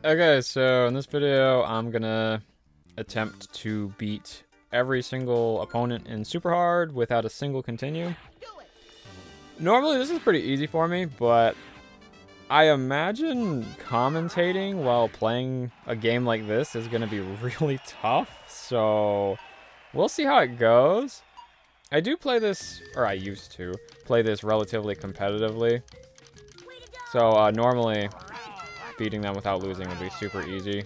Okay, so in this video, I'm gonna attempt to beat every single opponent in Super Hard without a single continue. Normally, this is pretty easy for me, but I imagine commentating while playing a game like this is gonna be really tough, so we'll see how it goes. I do play this, or I used to play this relatively competitively, so normally beating them without losing would be super easy.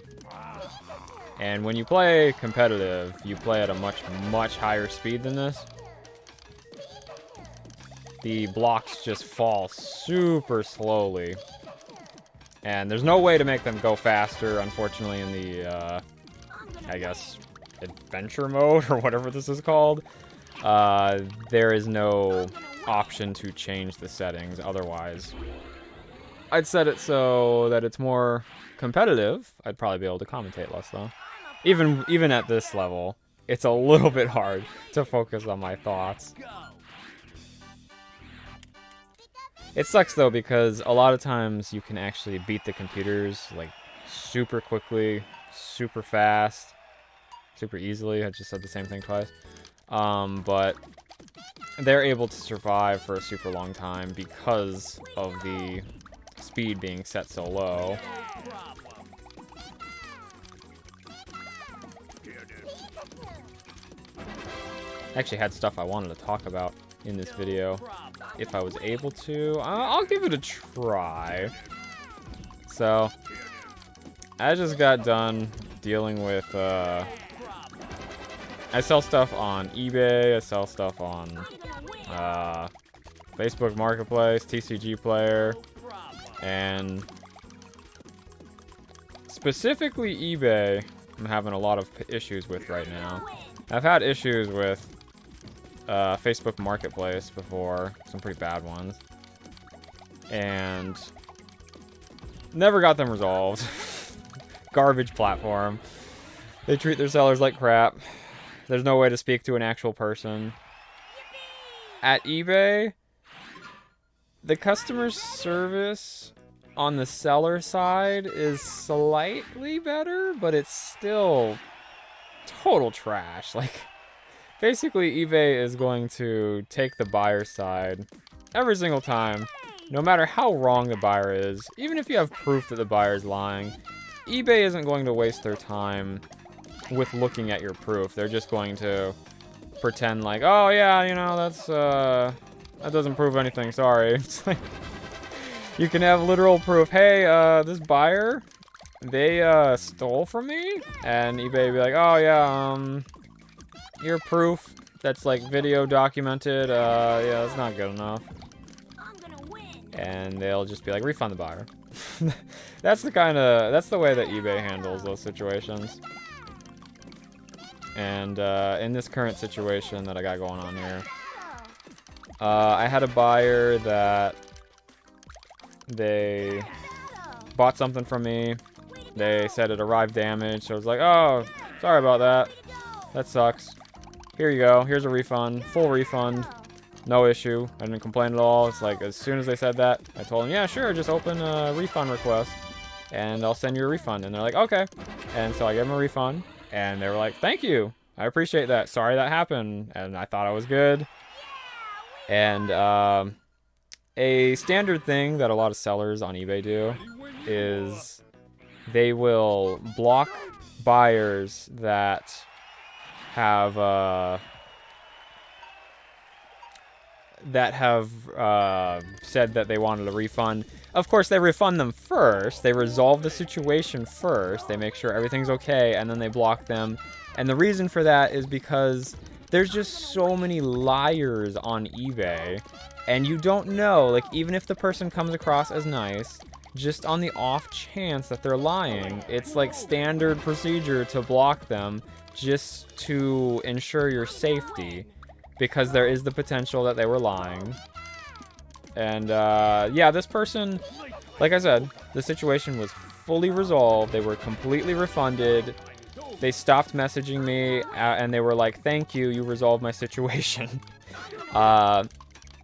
And when you play competitive, you play at a much higher speed than this. The blocks just fall super slowly. And there's no way to make them go faster, unfortunately, in the, I guess, adventure mode, or whatever this is called. There is no option to change the settings otherwise. I'd set it so that it's more competitive. I'd probably be able to commentate less, though. Even at this level, it's a little bit hard to focus on my thoughts. It sucks, though, because a lot of times you can actually beat the computers, like, super quickly, super fast, super easily. I just said the same thing twice. But they're able to survive for a super long time because of the speed being set so low. I actually had stuff I wanted to talk about in this video. If I was able to, I'll give it a try. So, I just got done dealing with, I sell stuff on eBay, I sell stuff on, Facebook Marketplace, TCG Player, and specifically eBay, I'm having a lot of issues with right now. I've had issues with Facebook Marketplace before, some pretty bad ones, and never got them resolved. Garbage platform. They treat their sellers like crap. There's no way to speak to an actual person. At eBay, the customer service on the seller side is slightly better, but it's still total trash. Like, basically, eBay is going to take the buyer's side every single time, no matter how wrong the buyer is. Even if you have proof that the buyer's lying, eBay isn't going to waste their time with looking at your proof. They're just going to pretend like, oh yeah, you know, that doesn't prove anything, sorry. It's like, you can have literal proof. Hey, this buyer, they stole from me, and eBay be like, oh yeah, your proof that's like video documented, yeah, that's not good enough. And they'll just be like, refund the buyer. That's the way that eBay handles those situations. And in this current situation that I got going on here, I had a buyer that they bought something from me. They said it arrived damaged, so I was like, oh, sorry about that. That sucks. Here you go. Here's a refund. Full refund. No issue. I didn't complain at all. It's like, as soon as they said that, I told them, yeah, sure, just open a refund request, and I'll send you a refund. And they're like, okay. And so I gave them a refund, and they were like, thank you. I appreciate that. Sorry that happened. And I thought I was good. And a standard thing that a lot of sellers on eBay do is they will block buyers that have said that they wanted a refund. Of course, they refund them first. They resolve the situation first. They make sure everything's okay, and then they block them. And the reason for that is because there's just so many liars on eBay, and you don't know, like, even if the person comes across as nice, just on the off chance that they're lying, it's like standard procedure to block them just to ensure your safety, because there is the potential that they were lying. And yeah, this person, like I said, the situation was fully resolved. They were completely refunded. They stopped messaging me, and they were like, thank you, you resolved my situation.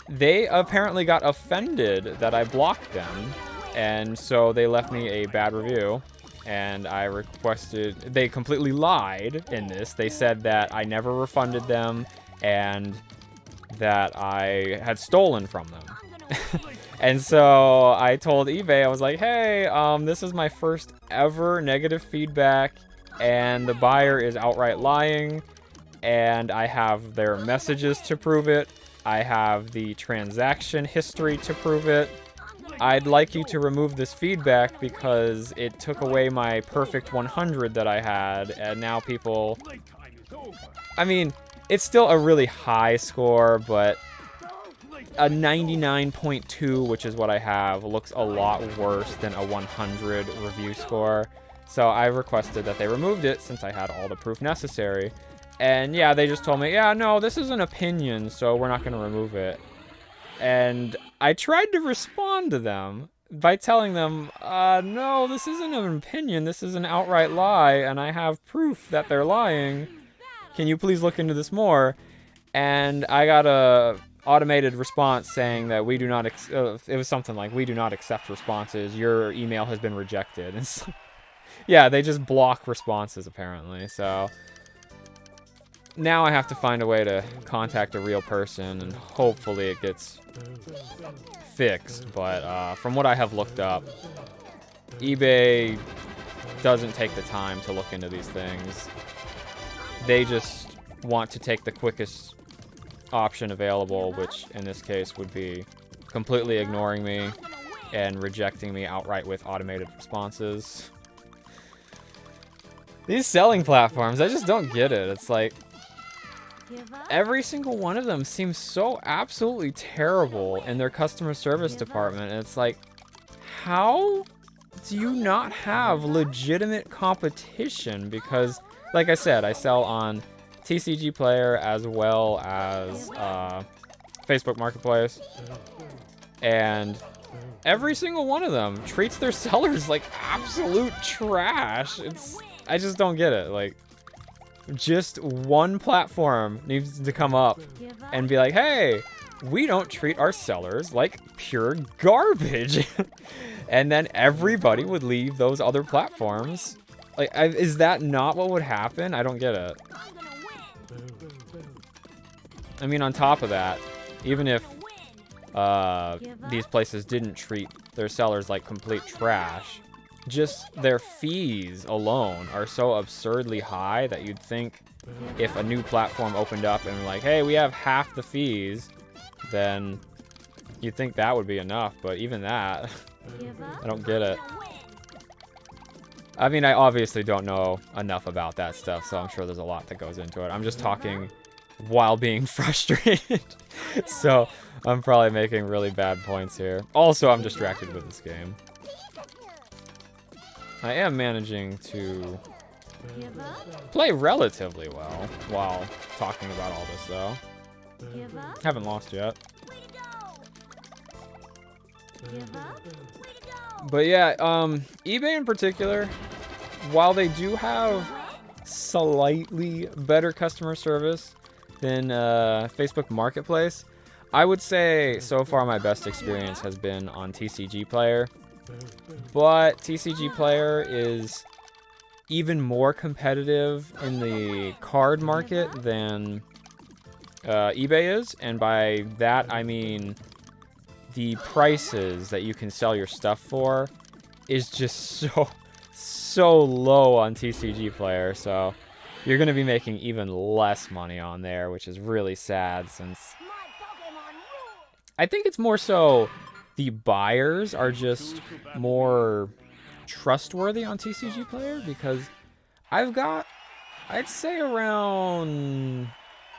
They apparently got offended that I blocked them, and so they left me a bad review. and I requested... They completely lied in this. They said that I never refunded them and that I had stolen from them. And so I told eBay, I was like, hey, this is my first ever negative feedback, and the buyer is outright lying, and I have their messages to prove it. I have the transaction history to prove it. I'd like you to remove this feedback because it took away my perfect 100 that I had, and now people... I mean, it's still a really high score, but a 99.2, which is what I have, looks a lot worse than a 100 review score. So I requested that they removed it since I had all the proof necessary. And yeah, they just told me, yeah, no, this is an opinion, so we're not going to remove it. And I tried to respond to them by telling them, no, this isn't an opinion, this is an outright lie, and I have proof that they're lying. Can you please look into this more? And I got a automated response saying that we do not, it was something like, we do not accept responses, your email has been rejected. And so, yeah, they just block responses apparently, so... Now I have to find a way to contact a real person, and hopefully it gets fixed. But from what I have looked up, eBay doesn't take the time to look into these things. They just want to take the quickest option available, which in this case would be completely ignoring me and rejecting me outright with automated responses. These selling platforms, I just don't get it. It's like... every single one of them seems so absolutely terrible in their customer service department. And it's like, how do you not have legitimate competition? Because, like I said, I sell on TCG Player as well as Facebook Marketplace. And every single one of them treats their sellers like absolute trash. I just don't get it. Like, just one platform needs to come up and be like, hey, we don't treat our sellers like pure garbage. And then everybody would leave those other platforms. Like, is that not what would happen? I don't get it. I mean, on top of that, even if these places didn't treat their sellers like complete trash, just their fees alone are so absurdly high that you'd think if a new platform opened up and were like, hey, we have half the fees, then you'd think that would be enough. But even that, I don't get it. I mean, I obviously don't know enough about that stuff, so I'm sure there's a lot that goes into it. I'm just talking while being frustrated. So I'm probably making really bad points here. Also, I'm distracted with this game. I am managing to play relatively well while talking about all this, though. Haven't lost yet. But yeah, eBay in particular, while they do have slightly better customer service than Facebook Marketplace, I would say so far my best experience has been on TCG Player. But TCG Player is even more competitive in the card market than eBay is. And by that, I mean the prices that you can sell your stuff for is just so low on TCG Player. So you're going to be making even less money on there, which is really sad since I think it's more so the buyers are just more trustworthy on TCG Player, because I've got, I'd say around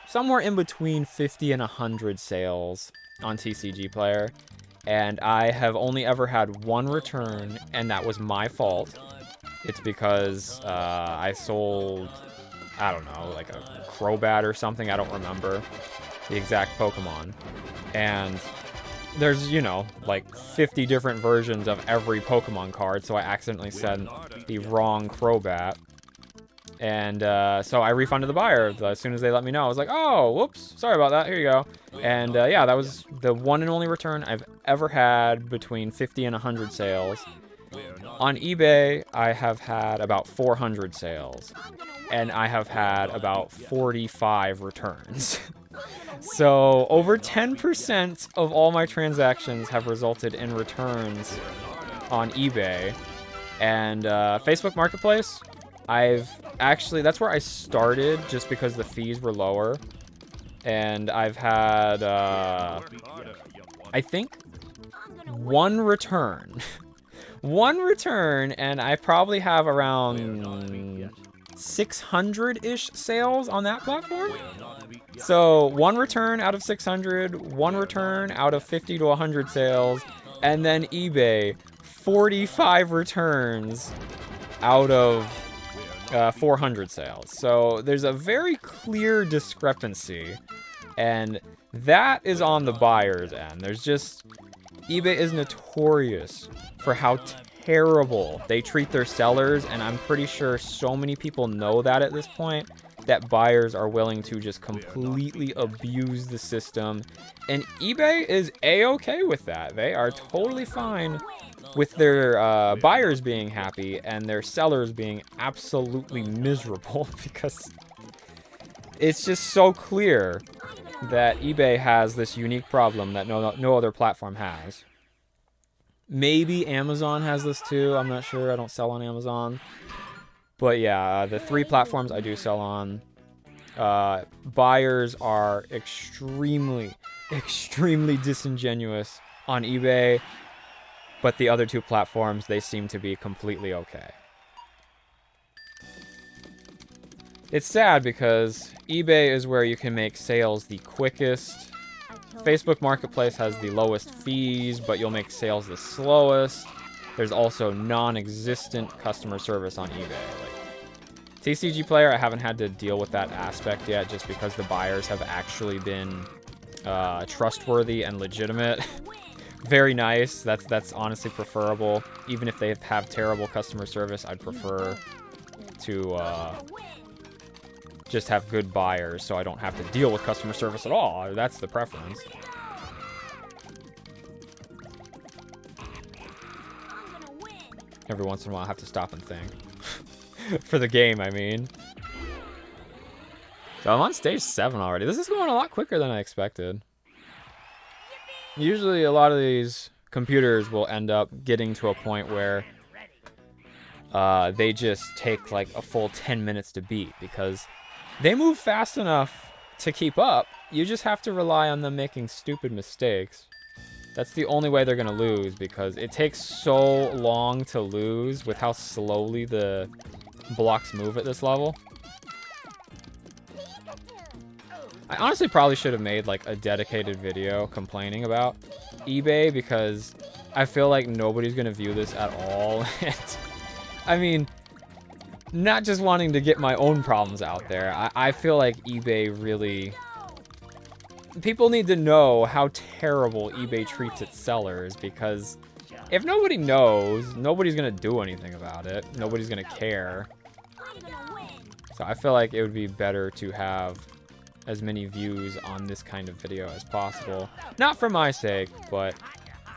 somewhere in between 50 and 100 sales on TCG Player, and I have only ever had one return, and that was my fault. It's because I sold, I don't know, like a Crobat or something, I don't remember the exact Pokemon. And there's, you know, like 50 different versions of every Pokemon card, so I accidentally sent the wrong Crobat. And so I refunded the buyer as soon as they let me know. I was like, oh, whoops, sorry about that, here you go. And yeah, that was the one and only return I've ever had between 50 and 100 sales On eBay, I have had about 400 sales, and I have had about 45 returns. So over 10% of all my transactions have resulted in returns on eBay. And Facebook Marketplace, that's where I started just because the fees were lower. And I've had, I think, one return. One return, and I probably have around 600-ish sales on that platform. So one return out of 600, one return out of 50 to 100 sales, and then eBay, 45 returns out of 400 sales. So there's a very clear discrepancy, and that is on the buyer's end. eBay is notorious for how terrible they treat their sellers, and I'm pretty sure so many people know that at this point, that buyers are willing to just completely abuse the system. And eBay is A-okay with that. They are totally fine with their buyers being happy and their sellers being absolutely miserable, because it's just so clear that eBay has this unique problem that no other platform has. Maybe Amazon has this too. I'm not sure. I don't sell on Amazon. But yeah, the 3 platforms I do sell on, buyers are extremely disingenuous on eBay. But the other 2 platforms, they seem to be completely okay. It's sad because eBay is where you can make sales the quickest. Facebook Marketplace has the lowest fees, but you'll make sales the slowest. There's also non-existent customer service on eBay. Like TCG Player, I haven't had to deal with that aspect yet, just because the buyers have actually been trustworthy and legitimate. Very nice. That's honestly preferable. Even if they have terrible customer service, I'd prefer to just have good buyers, so I don't have to deal with customer service at all. That's the preference. Every once in a while, I have to stop and think. For the game, I mean. So I'm on stage 7 already. This is going a lot quicker than I expected. Usually, a lot of these computers will end up getting to a point where they just take like a full 10 minutes to beat, because they move fast enough to keep up. You just have to rely on them making stupid mistakes. That's the only way they're going to lose, because it takes so long to lose with how slowly the blocks move at this level. I honestly probably should have made like a dedicated video complaining about eBay, because I feel like nobody's going to view this at all. And, I mean, not just wanting to get my own problems out there, I feel like eBay really... People need to know how terrible eBay treats its sellers, because if nobody knows, nobody's going to do anything about it. Nobody's going to care. So I feel like it would be better to have as many views on this kind of video as possible. Not for my sake, but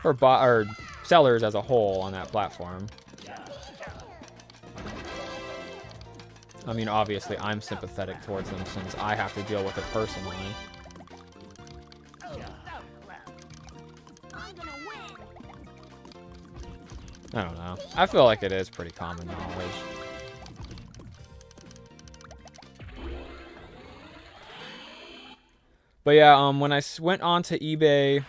for sellers as a whole on that platform. I mean, obviously, I'm sympathetic towards them since I have to deal with it personally. I don't know. I feel like it is pretty common knowledge. But yeah, when I went on to eBay,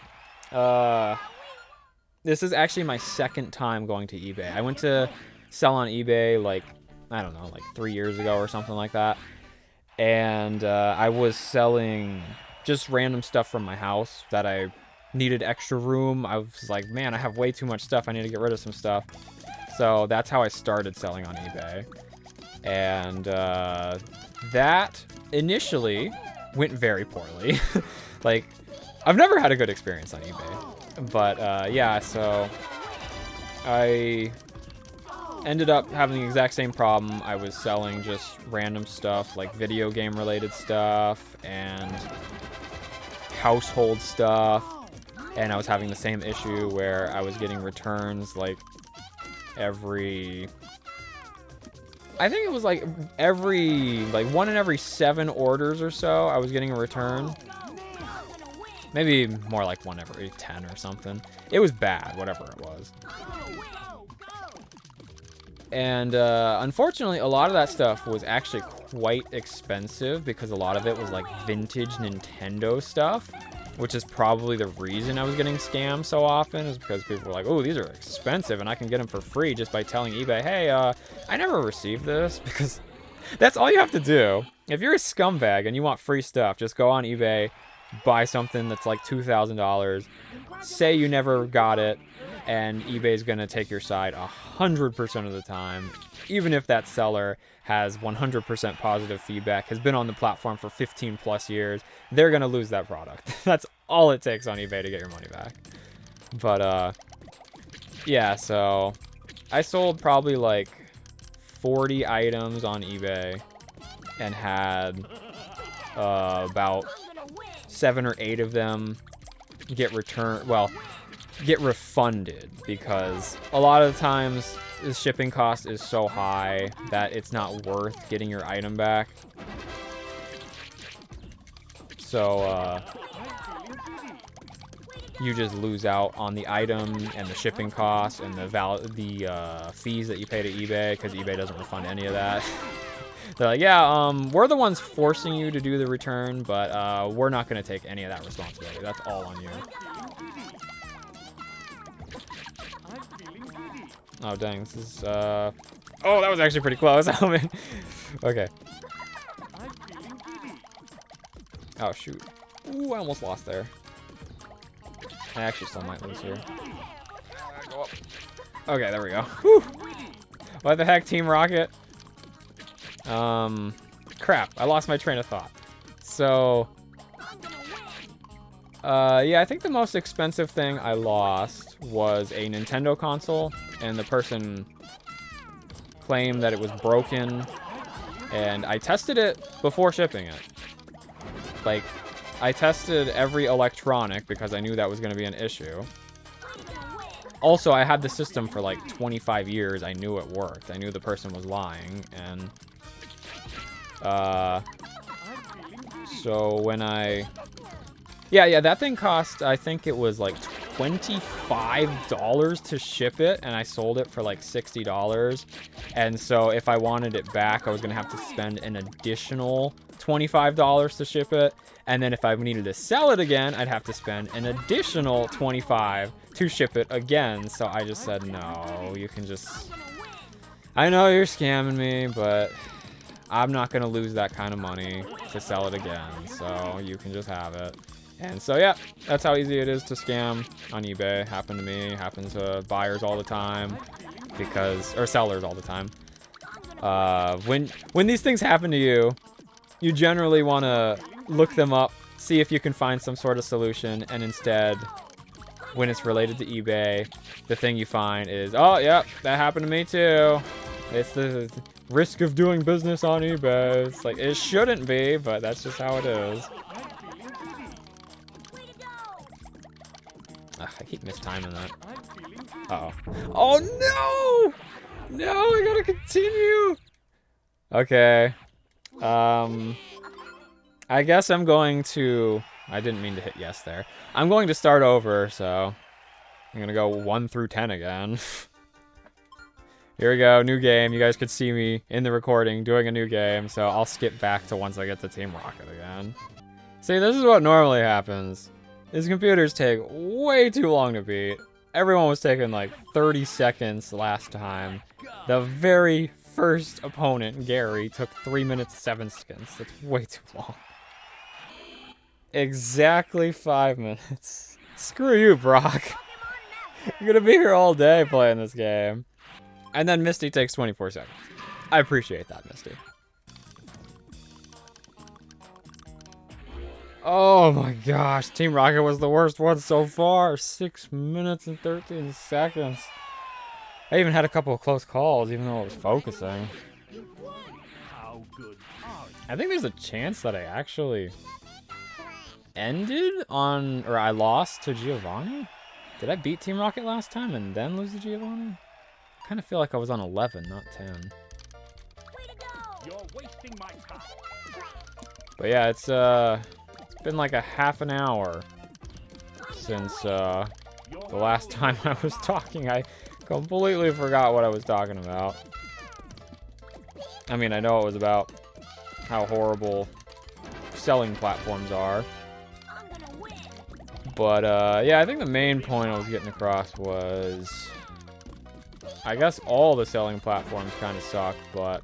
this is actually my second time going to eBay. I went to sell on eBay like, I don't know, like 3 years ago or something like that. And I was selling just random stuff from my house that I needed extra room. I was like, man, I have way too much stuff. I need to get rid of some stuff. So that's how I started selling on eBay. And that initially went very poorly. Like, I've never had a good experience on eBay. But yeah, so I ended up having the exact same problem. I was selling just random stuff, like video game related stuff and household stuff. And I was having the same issue where I was getting returns like every... I think it was like one in every 7 orders or so, I was getting a return. Maybe more like one every 10 or something. It was bad, whatever it was. And unfortunately, a lot of that stuff was actually quite expensive because a lot of it was like vintage Nintendo stuff, which is probably the reason I was getting scammed so often, is because people were like, oh, these are expensive and I can get them for free just by telling eBay, hey, I never received this. Because that's all you have to do. If you're a scumbag and you want free stuff, just go on eBay, buy something that's like $2,000, say you never got it, and eBay's gonna take your side 100% of the time, even if that seller has 100% positive feedback, has been on the platform for 15 plus years, they're gonna lose that product. That's all it takes on eBay to get your money back. But yeah, so I sold probably like 40 items on eBay and had about 7 or 8 of them get refunded, because a lot of the times the shipping cost is so high that it's not worth getting your item back. So you just lose out on the item and the shipping costs and the fees that you pay to eBay, because eBay doesn't refund any of that. They're like, yeah, we're the ones forcing you to do the return, but we're not going to take any of that responsibility. That's all on you. Oh, dang, this is, oh, that was actually pretty close. Oh, man. Okay. Oh, shoot. Ooh, I almost lost there. I actually still might lose here. Go up. Okay, there we go. Whew. What the heck, Team Rocket? Crap, I lost my train of thought. So, yeah, I think the most expensive thing I lost was a Nintendo console, and the person claimed that it was broken, and I tested it before shipping it. Like, I tested every electronic because I knew that was going to be an issue. Also, I had the system for like 25 years. I knew it worked. I knew the person was lying, and so when yeah, that thing cost, I think it was like $25 to ship it, and I sold it for like $60. And so if I wanted it back, I was gonna have to spend an additional $25 to ship it, and then if I needed to sell it again, I'd have to spend an additional $25 to ship it again. So I just said, no, you can just, I know you're scamming me, but I'm not gonna lose that kind of money to sell it again, so you can just have it. And so yeah, that's how easy it is to scam on eBay. Happened to me, happens to buyers all the time, or sellers all the time. When these things happen to you, you generally want to look them up, see if you can find some sort of solution, and instead, when it's related to eBay, the thing you find is, oh yeah, that happened to me too. It's the risk of doing business on eBay. It's like, it shouldn't be, but that's just how it is. Ugh, I keep mistiming that. Uh-oh. Oh, no! No, I gotta continue! Okay. I guess I'm going to... I didn't mean to hit yes there. I'm going to start over, so... I'm gonna go 1 through 10 again. Here we go, new game. You guys could see me in the recording doing a new game, so I'll skip back to once I get to Team Rocket again. See, this is what normally happens. These computers take way too long to beat. Everyone was taking like 30 seconds last time. The very first opponent, Gary, took 3 minutes 7 seconds. That's way too long. Exactly 5 minutes. Screw you, Brock. You're gonna be here all day playing this game. And then Misty takes 24 seconds. I appreciate that, Misty. Oh my gosh, Team Rocket was the worst one so far. 6 minutes and 13 seconds. I even had a couple of close calls, even though I was focusing. I think there's a chance that I actually ended on, or I lost to Giovanni? Did I beat Team Rocket last time and then lose to Giovanni? kind of feel like I was on 11, not 10. You're wasting my time. But yeah, it's been like a half an hour since the last time I was talking. I completely forgot what I was talking about. I mean, I know it was about how horrible selling platforms are. But, yeah, I think the main point I was getting across was, I guess all the selling platforms kind of suck, but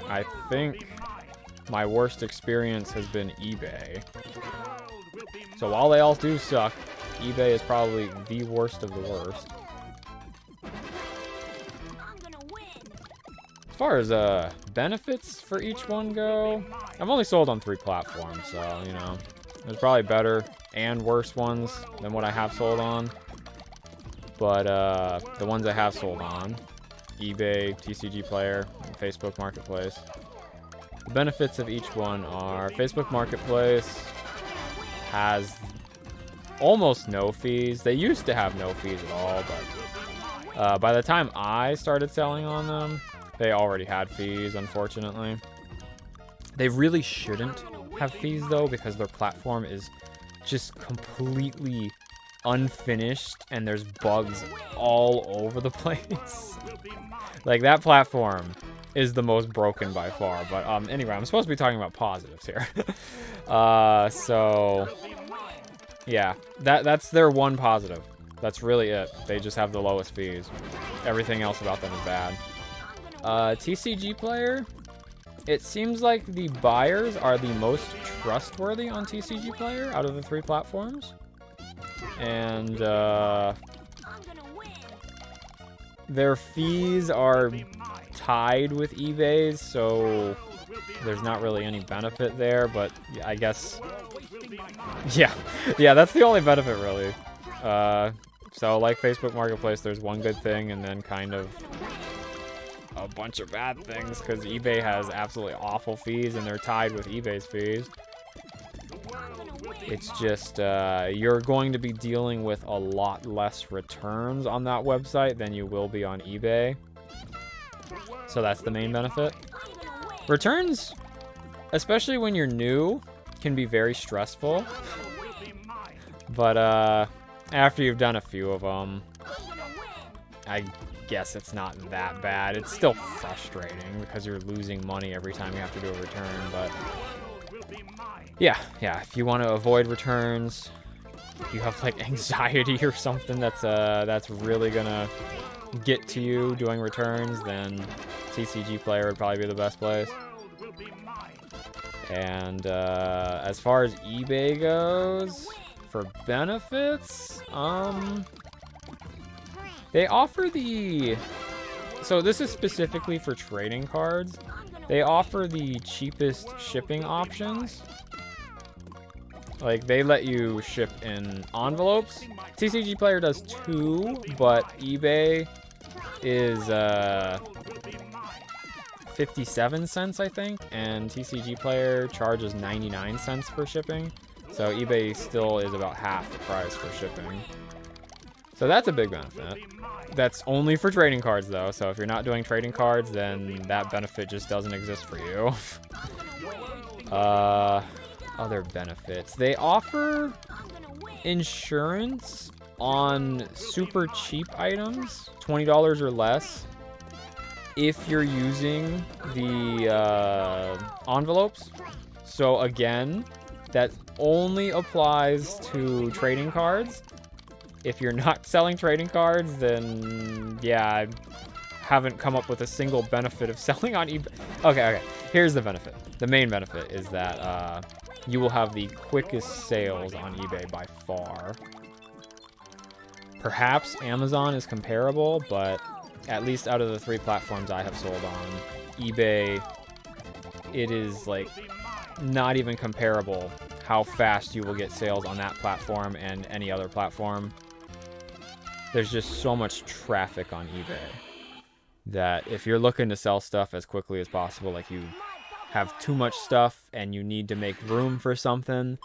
I think my worst experience has been eBay. So while they all do suck, eBay is probably the worst of the worst. As far as benefits for each one go, I've only sold on 3 platforms, so, you know, there's probably better and worse ones than what I have sold on. But the ones I have sold on, eBay, TCG Player, and Facebook Marketplace. The benefits of each one are Facebook Marketplace has almost no fees. They used to have no fees at all, but by the time I started selling on them, they already had fees, unfortunately. They really shouldn't have fees, though, because their platform is just completely unfinished, and there's bugs all over the place. Like, that platform is the most broken by far. But anyway, I'm supposed to be talking about positives here. So, yeah, that's their one positive. That's really it. They just have the lowest fees. Everything else about them is bad. TCG Player, it seems like the buyers are the most trustworthy on TCG Player out of the 3 platforms. And their fees are tied with eBay's, so there's not really any benefit there, but I guess, yeah, that's the only benefit, really. So like Facebook Marketplace, there's one good thing and then kind of a bunch of bad things, because eBay has absolutely awful fees and they're tied with eBay's fees. It's just, you're going to be dealing with a lot less returns on that website than you will be on eBay. So that's the main benefit. Returns, especially when you're new, can be very stressful. But, after you've done a few of them, I guess it's not that bad. It's still frustrating because you're losing money every time you have to do a return, but yeah, if you want to avoid returns, if you have like anxiety or something that's really gonna get to you doing returns, then TCG Player would probably be the best place. And as far as eBay goes, for benefits, they offer so this is specifically for trading cards. They offer the cheapest shipping options. Like, they let you ship in envelopes. TCG Player does too, but eBay is 57 cents, I think, and TCG Player charges 99 cents for shipping. So eBay still is about half the price for shipping. So that's a big benefit. That's only for trading cards, though. So if you're not doing trading cards, then that benefit just doesn't exist for you. Other benefits. They offer insurance on super cheap items, $20 or less, if you're using the envelopes. So again, that only applies to trading cards. If you're not selling trading cards, then yeah, I haven't come up with a single benefit of selling on eBay. Okay. Here's the benefit. The main benefit is that you will have the quickest sales on eBay by far. Perhaps Amazon is comparable, but at least out of the 3 platforms I have sold on, eBay, it is like not even comparable how fast you will get sales on that platform and any other platform. There's just so much traffic on eBay that if you're looking to sell stuff as quickly as possible, like you have too much stuff and you need to make room for something,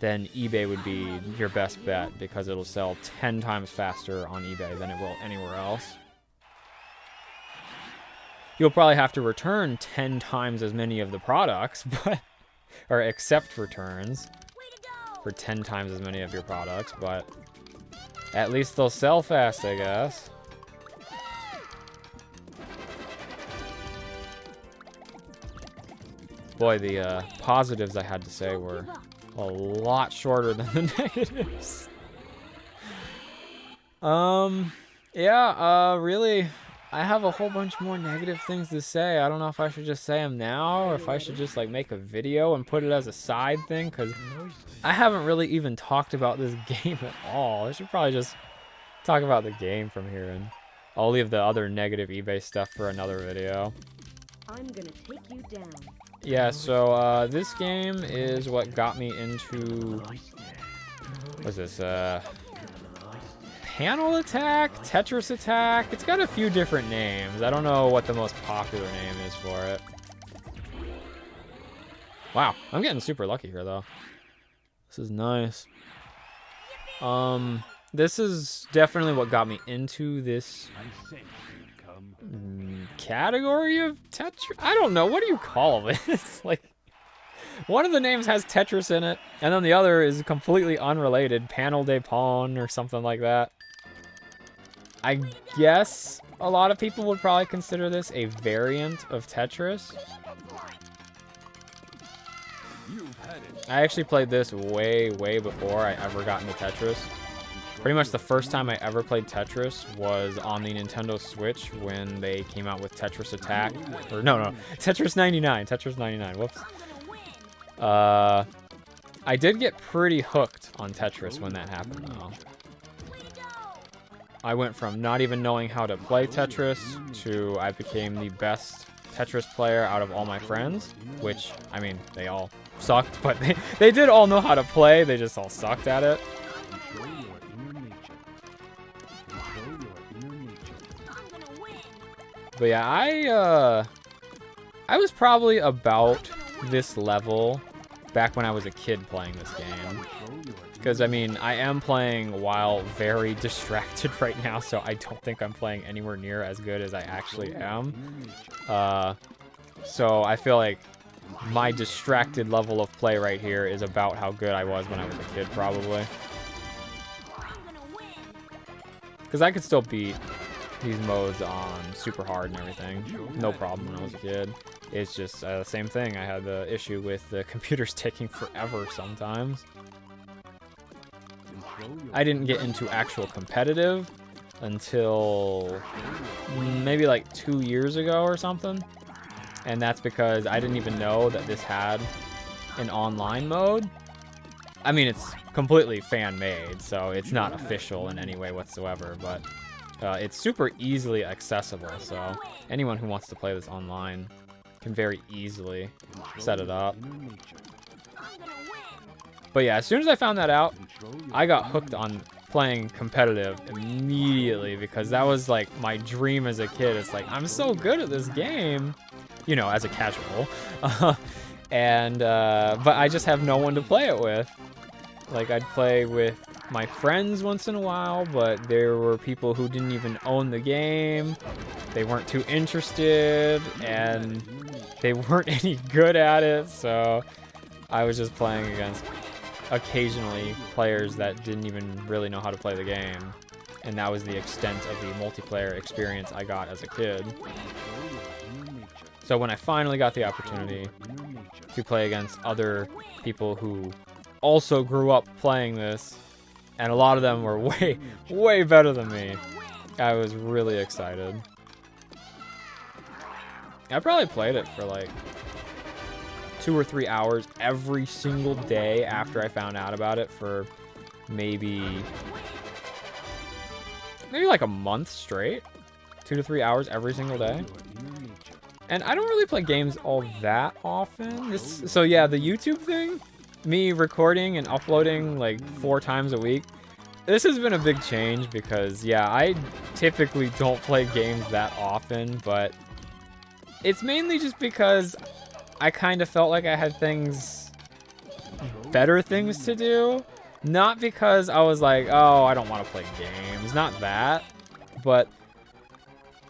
then eBay would be your best bet, because it'll sell 10 times faster on eBay than it will anywhere else. you'll probably have to return 10 times as many of the products, but or accept returns for 10 times as many of your products, but at least they'll sell fast, I guess. Boy, the positives I had to say were a lot shorter than the negatives. Yeah, really, I have a whole bunch more negative things to say. I don't know if I should just say them now, or if I should just, like, make a video and put it as a side thing, because I haven't really even talked about this game at all. I should probably just talk about the game from here, and I'll leave the other negative eBay stuff for another video. I'm gonna take you down. Yeah, so, this game is what got me into, what's this, Panel Attack? Tetris Attack? It's got a few different names. I don't know what the most popular name is for it. Wow, I'm getting super lucky here, though. This is nice. This is definitely what got me into this category of Tetris. I don't know. What do you call this? Like, one of the names has Tetris in it, and then the other is completely unrelated. Panel de Pon or something like that. I guess a lot of people would probably consider this a variant of Tetris. I actually played this way before I ever got into Tetris. Pretty much the first time I ever played Tetris was on the Nintendo Switch when they came out with Tetris Attack. Or no, Tetris 99. Tetris 99. Whoops. I did get pretty hooked on Tetris when that happened, though. I went from not even knowing how to play Tetris to I became the best Tetris player out of all my friends, which, I mean, they all sucked, but they did all know how to play, they just all sucked at it. But yeah, I was probably about this level back when I was a kid playing this game. Because, I mean, I am playing while very distracted right now, so I don't think I'm playing anywhere near as good as I actually am. So I feel like my distracted level of play right here is about how good I was when I was a kid, probably. Because I could still beat these modes on super hard and everything. No problem when I was a kid. It's just the same thing. I had the issue with the computers taking forever sometimes. I didn't get into actual competitive until maybe like 2 years ago or something. And that's because I didn't even know that this had an online mode. I mean, it's completely fan-made, so it's not official in any way whatsoever, but it's super easily accessible, so anyone who wants to play this online can very easily set it up. But yeah, as soon as I found that out, I got hooked on playing competitive immediately, because that was like my dream as a kid. It's like, I'm so good at this game, you know, as a casual. But I just have no one to play it with. Like, I'd play with my friends once in a while, but there were people who didn't even own the game. They weren't too interested, and they weren't any good at it, so I was just playing against occasionally players that didn't even really know how to play the game. And that was the extent of the multiplayer experience I got as a kid. So when I finally got the opportunity to play against other people who also grew up playing this, and a lot of them were way better than me, I was really excited. I probably played it for like 2 or 3 hours every single day after I found out about it for maybe like a month straight. 2 to 3 hours every single day. And I don't really play games all that often. So yeah, the YouTube thing, me recording and uploading like 4 times a week, this has been a big change because, yeah, I typically don't play games that often, but it's mainly just because I kind of felt like I had better things to do. Not because I was like, oh, I don't want to play games. Not that. But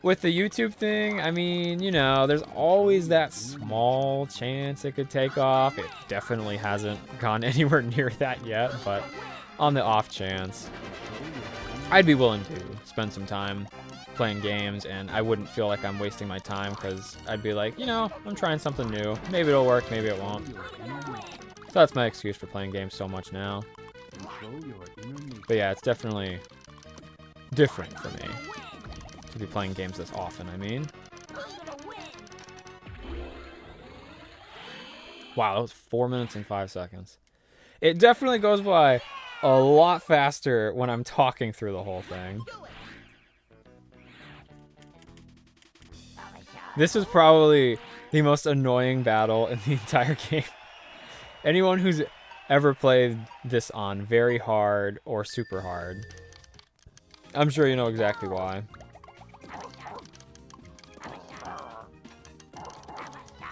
with the YouTube thing, I mean, you know, there's always that small chance it could take off. It definitely hasn't gone anywhere near that yet, but on the off chance, I'd be willing to spend some time playing games, and I wouldn't feel like I'm wasting my time because I'd be like, you know, I'm trying something new. Maybe it'll work, maybe it won't. So that's my excuse for playing games so much now. But yeah, it's definitely different for me to be playing games this often, I mean. Wow, that was 4 minutes and 5 seconds. It definitely goes by a lot faster when I'm talking through the whole thing. This is probably the most annoying battle in the entire game. Anyone who's ever played this on very hard or super hard, I'm sure you know exactly why.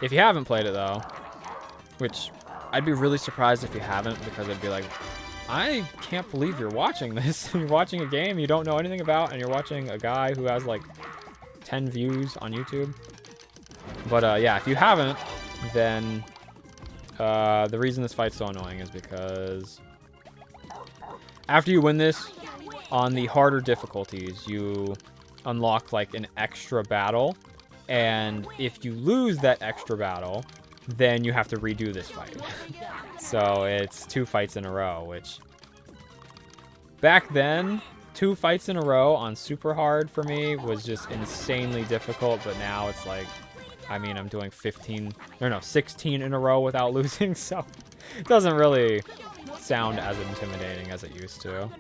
If you haven't played it though, which I'd be really surprised if you haven't, because I'd be like, I can't believe you're watching this. You're watching a game you don't know anything about, and you're watching a guy who has like 10 views on YouTube. But yeah, if you haven't, then the reason this fight's so annoying is because after you win this on the harder difficulties, you unlock like an extra battle, and if you lose that extra battle, then you have to redo this fight. So it's 2 fights in a row, which back then, 2 fights in a row on super hard for me was just insanely difficult, but now it's like, I mean, I'm doing 16 in a row without losing, so it doesn't really sound as intimidating as it used to.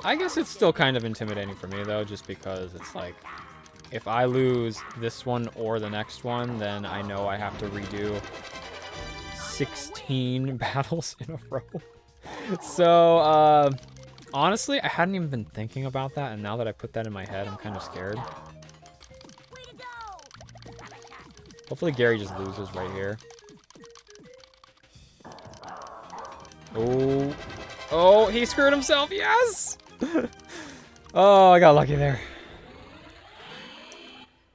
I guess it's still kind of intimidating for me, though, just because it's like, if I lose this one or the next one, then I know I have to redo 16 battles in a row. So, honestly, I hadn't even been thinking about that, and now that I put that in my head, I'm kind of scared. Hopefully Gary just loses right here. Oh. Oh, he screwed himself. Yes! Oh, I got lucky there.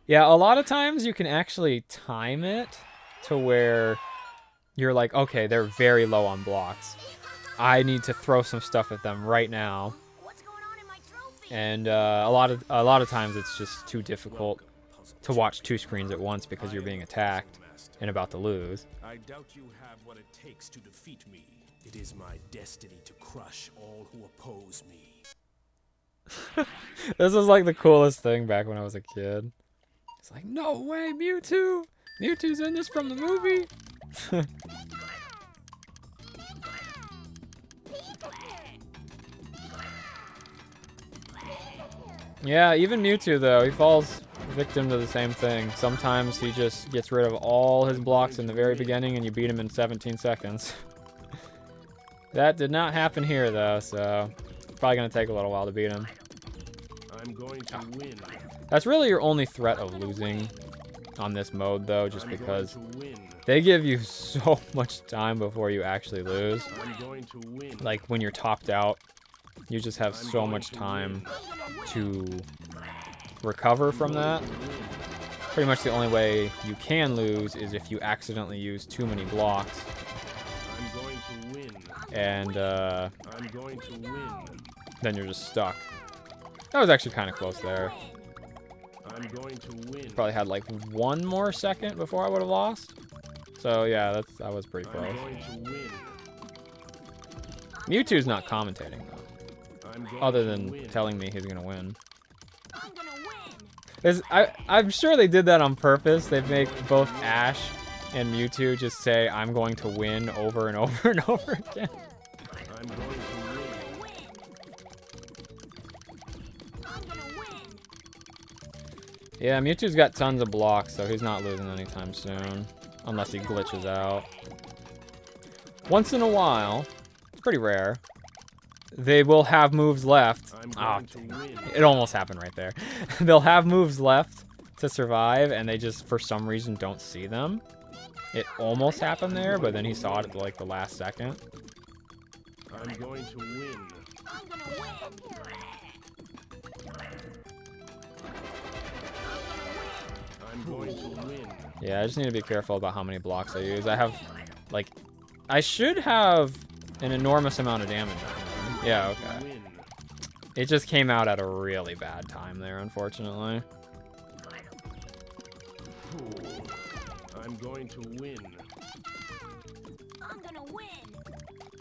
Yeah, a lot of times you can actually time it to where you're like, okay, they're very low on blocks. I need to throw some stuff at them right now. And a lot of times it's just too difficult to watch 2 screens at once because you're being attacked and about to lose. I doubt you have what it takes to defeat me. It is my destiny to crush all who oppose me. This was like the coolest thing back when I was a kid. It's like, no way, Mewtwo! Mewtwo's in this from the movie! Yeah, even Mewtwo though, he falls victim to the same thing. Sometimes he just gets rid of all his blocks in the very beginning and you beat him in 17 seconds. That did not happen here though, so it's probably gonna take a little while to beat him. I'm going to win. That's really your only threat of losing on this mode though, just because they give you so much time before you actually lose. I'm going to win. Like when you're topped out, you just have so much time to recover from that. Pretty much the only way you can lose is if you accidentally use too many blocks. I'm going to win. And I'm going to win. then you're just stuck. That was actually kind of close there. I'm going to win. Probably had like 1 more second before I would have lost. So yeah, that was pretty close. I'm going to win. Mewtwo's not commentating though, I'm going other to than win. telling me he's gonna win. I'm sure they did that on purpose. They make both Ash and Mewtwo just say, I'm going to win over and over and over again. I'm going to win. Yeah, Mewtwo's got tons of blocks, so he's not losing anytime soon. Unless he glitches out. Once in a while, it's pretty rare, they will have moves left. I'm Ah, going to win. it almost happened right there. They'll have moves left to survive, and they just, for some reason, don't see them. It almost happened there, but then he saw it at, like, the last second. I'm going to win. I'm going to win. Yeah, I just need to be careful about how many blocks I use. I have, like, I should have an enormous amount of damage on him. Yeah, okay. Win. It just came out at a really bad time there, unfortunately. I'm going to win.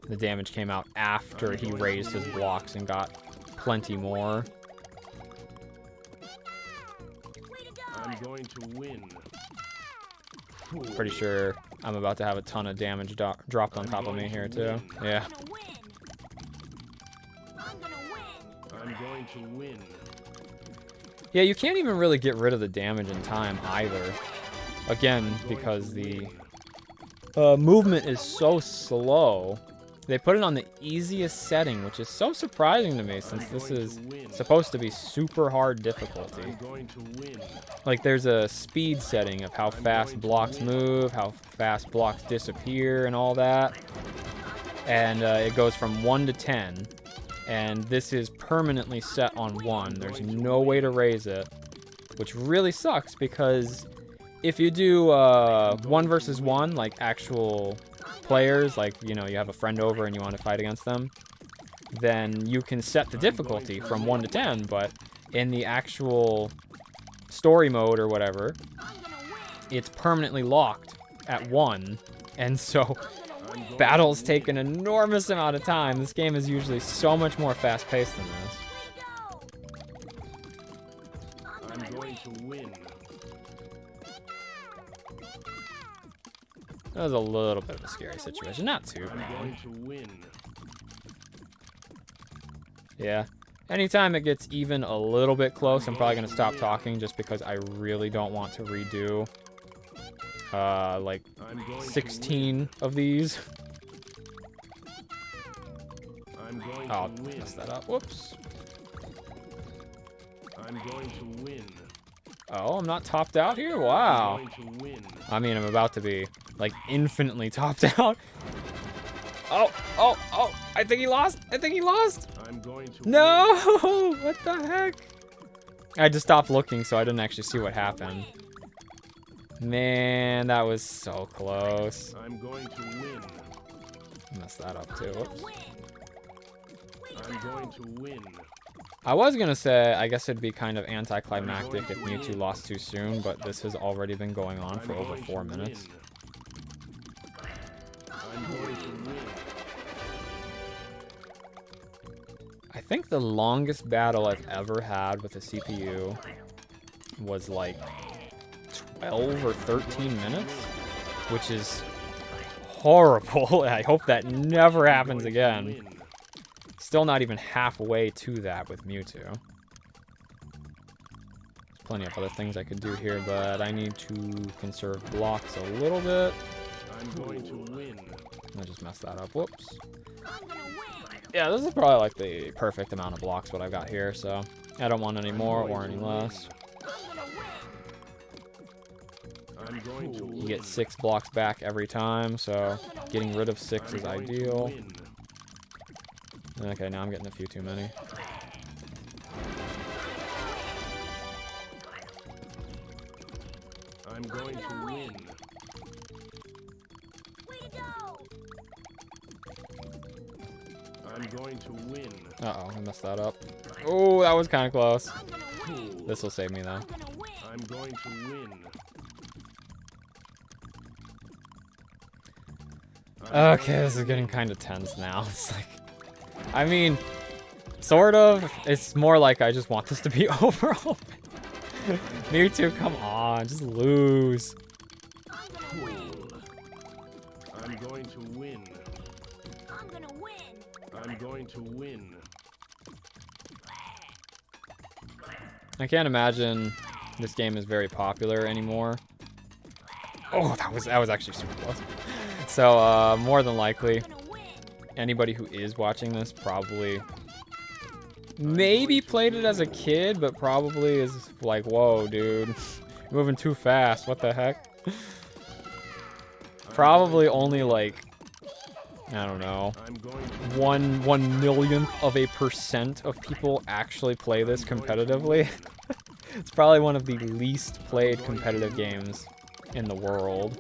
The damage came out after he raised his blocks and got plenty more. I'm going to win. Pretty sure I'm about to have a ton of damage dropped on top of me here, too. Yeah. I'm going to win. Yeah, you can't even really get rid of the damage in time either. Again, because the movement is so slow. They put it on the easiest setting, which is so surprising to me since this is supposed to be super hard difficulty. I'm going to win. Like, there's a speed setting of how fast blocks move, how fast blocks disappear, and all that. And it goes from 1 to 10. And this is permanently set on 1. There's no way to raise it, which really sucks because if you do 1 versus 1, like actual players, like, you know, you have a friend over and you want to fight against them, then you can set the difficulty from 1 to 10, but in the actual story mode or whatever, it's permanently locked at 1, and so battles take an enormous amount of time. This game is usually so much more fast-paced than this. I'm going to win. That was a little bit of a scary situation. Not too I'm bad. going to win. Yeah. Anytime it gets even a little bit close, I'm probably going to stop talking just because I really don't want to redo, like, I'm going 16 of these. I'm going Oh, to win. mess that up. Whoops. I'm going to win. Oh, I'm not topped out here? Wow. I'm going to win. I mean, I'm about to be, like, infinitely topped out. Oh, oh, oh. I think he lost. I think he lost. I'm going to No! What the heck? I just stopped looking, so I didn't actually see what happened. Man, that was so close. win. I'm going to win. Messed that up, too. Whoops. I'm going to win. I was gonna say, I guess it'd be kind of anticlimactic if Mewtwo lost too soon, but this has already been going on for over 4 minutes. I'm going to win. I think the longest battle I've ever had with a CPU was like 12 or 13 minutes, which is horrible. I hope that never happens again. Win. Still not even halfway to that with Mewtwo. There's plenty of other things I could do here, but I need to conserve blocks a little bit. I'm going to win. I just messed that up. Whoops. Yeah, this is probably like the perfect amount of blocks what I've got here, so I don't want any more or any less. I'm going to You get 6 blocks back every time, so getting rid of 6 is ideal. win. Okay, now I'm getting a few too many. I'm going to win. I'm going to win. Uh-oh, I messed that up. Oh, that was kind of close. This will save me, though. I'm going to win. Okay, this is getting kind of tense now. It's like, I mean, sort of. It's more like I just want this to be over. Mewtwo, come on, just lose. I'm going to win. I'm going to win. I can't imagine this game is very popular anymore. Oh, that was actually super close. So, more than likely, anybody who is watching this probably maybe played it as a kid, but probably is like, whoa, dude. Moving too fast. What the heck? Probably only like, I don't know, I'm going to 1/1,000,000% of people actually play this competitively. It's probably one of the least played competitive games in the world.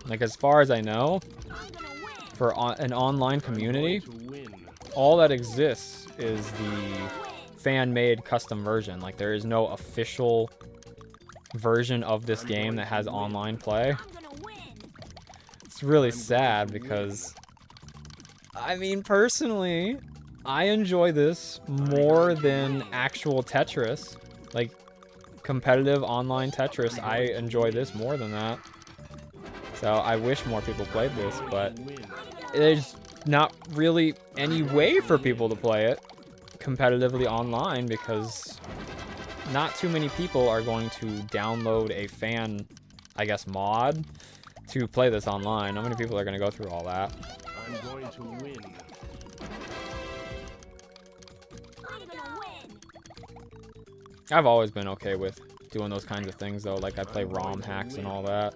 Like, as far as I know, for an online community, all that exists is the fan-made custom version. Like, there is no official version of this game that has online play. It's really sad because, I mean, personally, I enjoy this more than actual Tetris. Like, competitive online Tetris, I enjoy this more than that. So I wish more people played this, but there's not really any way for people to play it competitively online because not too many people are going to download a fan, I guess, mod to play this online. How many people are going to go through all that? I'm going to win. I've always been okay with doing those kinds of things, though. Like, I play ROM hacks and all that.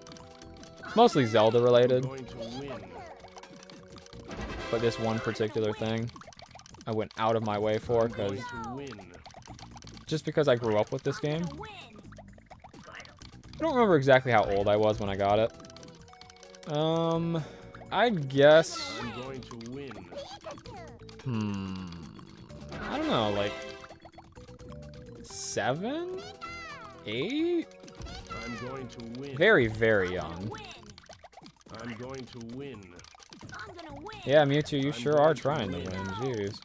It's mostly Zelda related, Going to win. but this one particular thing I went out of my way for because just because I grew up with this game. I don't remember exactly how old I was when I got it. I'd guess, I'm going to win. I don't know, like 7? 8? I'm going to win. Very, very young. I'm going to win. Yeah, Mewtwo, you sure are trying to win, jeez.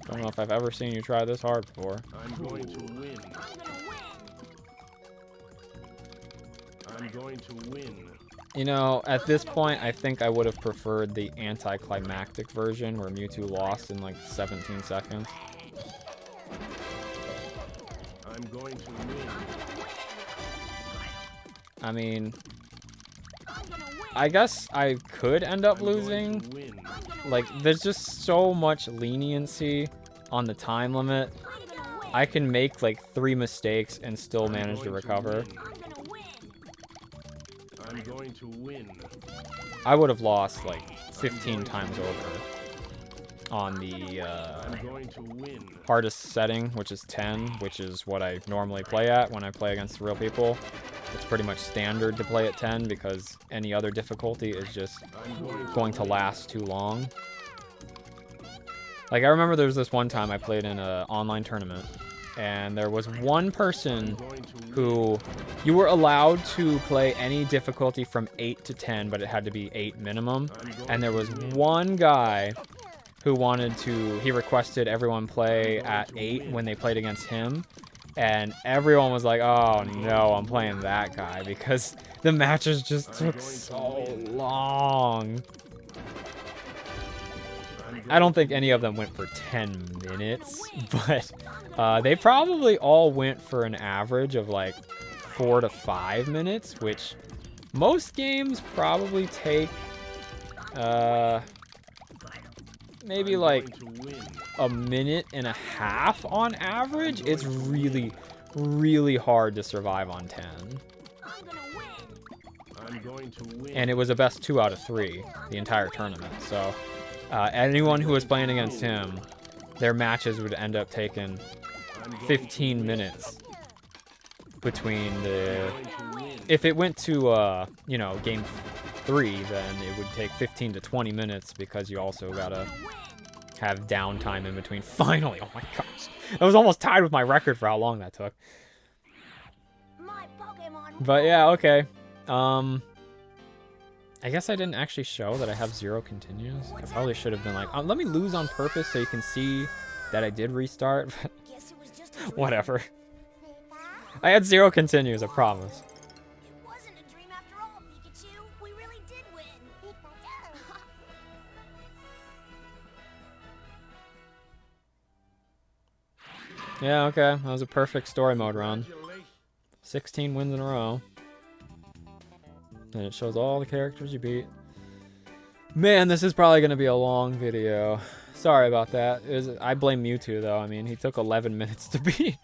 Don't know if I've ever seen you try this hard before. I'm going to win. I'm going to win. You know, at this point, I think I would have preferred the anticlimactic version where Mewtwo lost in like 17 seconds. I'm going to win. I mean, I guess I could end up losing. Win. Like, there's just so much leniency on the time limit. I can make like 3 mistakes and still manage to recover. I'm going to win. I would have lost like 15 times over on the I'm going to win. hardest setting, which is 10, which is what I normally play at when I play against real people. It's pretty much standard to play at 10 because any other difficulty is just going to last too long. Like, I remember there was this one time I played in an online tournament, and there was one person who you were allowed to play any difficulty from 8 to 10, but it had to be 8 minimum. And there was one guy who he requested everyone play at 8 when they played against him. And everyone was like, oh no, I'm playing that guy because the matches just took so long. I don't think any of them went for 10 minutes, but they probably all went for an average of like 4 to 5 minutes, which most games probably take maybe like a minute and a half on average. It's really, really hard to survive on 10. I'm going to win. And it was a best 2 out of 3 the entire tournament. So anyone who was playing against him, their matches would end up taking 15 minutes between the... If it went to, you know, game 3, then it would take 15 to 20 minutes because you also gotta have downtime in between. Finally! Oh my gosh. I was almost tied with my record for how long that took. But yeah, okay. I guess I didn't actually show that I have 0 continues. I probably should have been like, let me lose on purpose so you can see that I did restart. Whatever. I had 0 continues, I promise. It wasn't a dream after all, Pikachu. We really did win. Yeah, okay. That was a perfect story mode run. 16 wins in a row. And it shows all the characters you beat. Man, this is probably going to be a long video. Sorry about that. I blame Mewtwo, though. I mean, he took 11 minutes to beat.